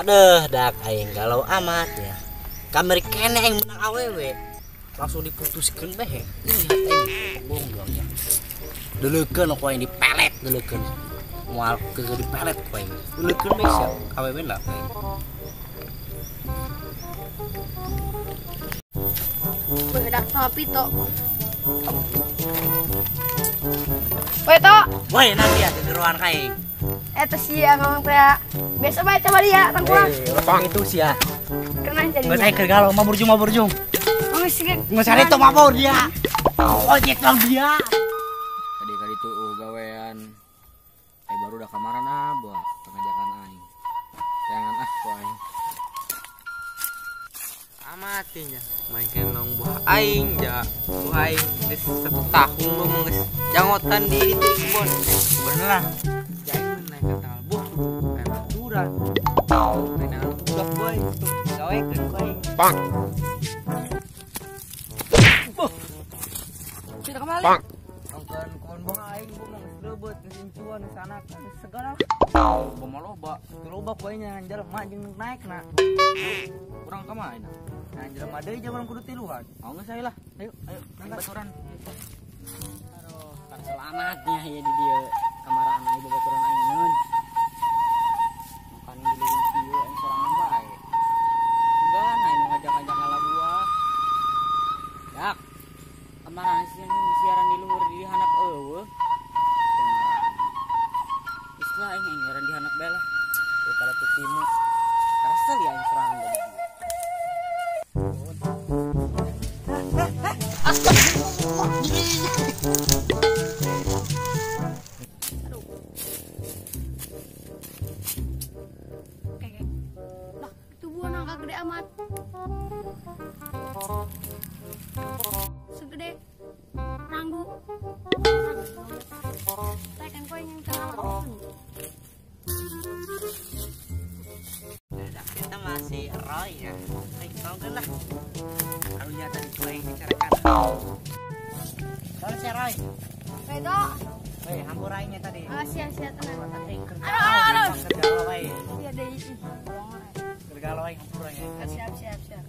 Deh, dak aing galau amat ya. Kamari kene yang menang awewe. Langsung diputuskeun bae. Ini hati aing bohong doang ya. Deulekeun aku yang dipelet deulekeun. Moal ke dipelet ku aing. Deulekeun bae sia awewe lah aing. Bedak sama Pito. Pito. Woi, nanti ya di ruangan kaing. Eta sia ngomong teh. Biasa bae coba dia tangkuang. Bang itu sia. Kenang jadi. Geus aing keur galau mabur jung. Oh sih. Geus ari itu mabur dia. Ojek bang dia. Tadi kali itu gawean. Baru udah kamaran buat pengajakan aing. Jangan ku aing. Amatinya main kenong buah aing ja buah aing geus 1 tahun ngomong geus jangotan di itu kebon bener jangan naik kanal buah kayak aturan main budak boy gawe kan boy bang Kita kembali. nongkrong kebon buah aing ngomong geus rebut geus incuan di sana segala loba loba poinnya jelema jeung naik na kurang kemana nah jelema deui jaman kudu tiluan mau geus lah ayo baturan Aduh, kan selamatnya ya di dia kamaran ibu baturan aing nyeun. Makan gilirin kieu aing sorangan bae. Enggak, aing ngajak-ngajak ngalabuah. Dak. Kamaran siaran di luhur di handap eueuh. Islah aing ngaran di handap bae lah. Daripada tu timu. Karasa li aing sorangan bae. Lah, itu buah nangka gede amat. Segede ranggu. Tekan koin yang kalah. Kita masih Roy ya. Baik, kau lah. Karunya tadi gue yang bicarakan. Kalau si Roy. Pito. Weh, hampur aingnya tadi. Sia-sia tenang. Aduh. Kergalau aing. Iya deh. Kergalau aing hampur aing. Siap.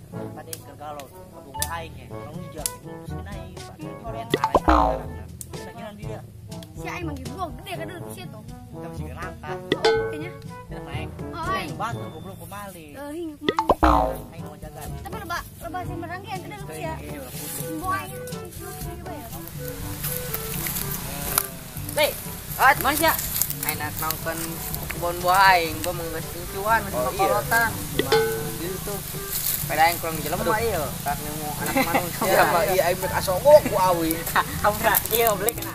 Tadi kergalau. Tunggu aingnya. Kalau hijau itu sini aing. Korea tarik. Kira-kira dia. Si aing manggil buah gede kan dulu situ. Kita masih ngerangka. Buktinya. Kita naik. Oh, aing. Batu goblok kembali. Hinggap mana? Aing mau jaga. Tapi lebah si merangki yang gede dulu sih ya. Buah aing. Teh, mana sih? Aing nak nongkrong kebon buah aing, gua menggeus incuan geus papalotan. Gitu. Pada aing kurang jelema ieu, karena mau anak manusia. Ya Pak, iya aing asogok ku awi. Hampura. Iya, beli kena.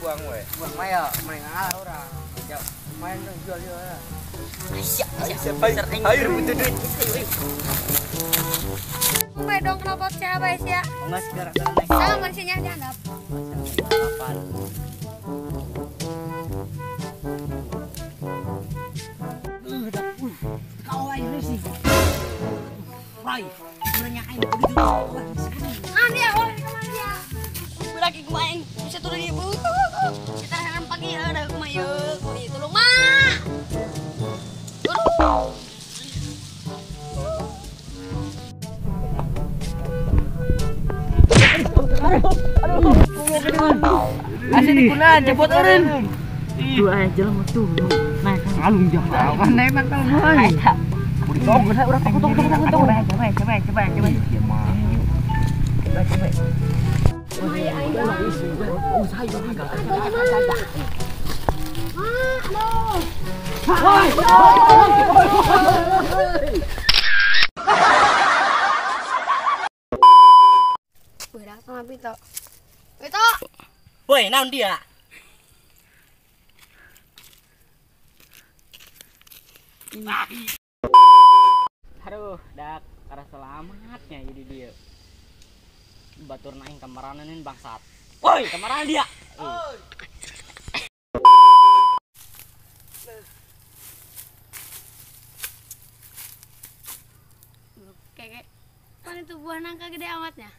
Buang we. Buang mah ya, mending ngalah urang. Main jual lah. Siap. Sering butuh duit. Kumai dong kenapa siapa ya? Enggak segera naik. Sama manusianya dianggap. Kapan? Kau aing sih. Roy, sebenarnya aing begitu. Ya, oleh kemana ya? Lagi kumain bisa turun ibu. Kita harap pagi ada kumayo. Tolong mak. Asih dikuna jebot eureun. Tuh aja jelema tuh. Naik kan alung jahat. Kan naik mangkal boy. Tunggu saya udah tunggu. Coba. Bedak sama Pito. Pito. Woi, naon dia? Aduh, dak karena selamatnya jadi dia. Batur naing kamaraneun bangsat. Woi, kamaran dia. Kayak kan itu buah nangka gede amatnya.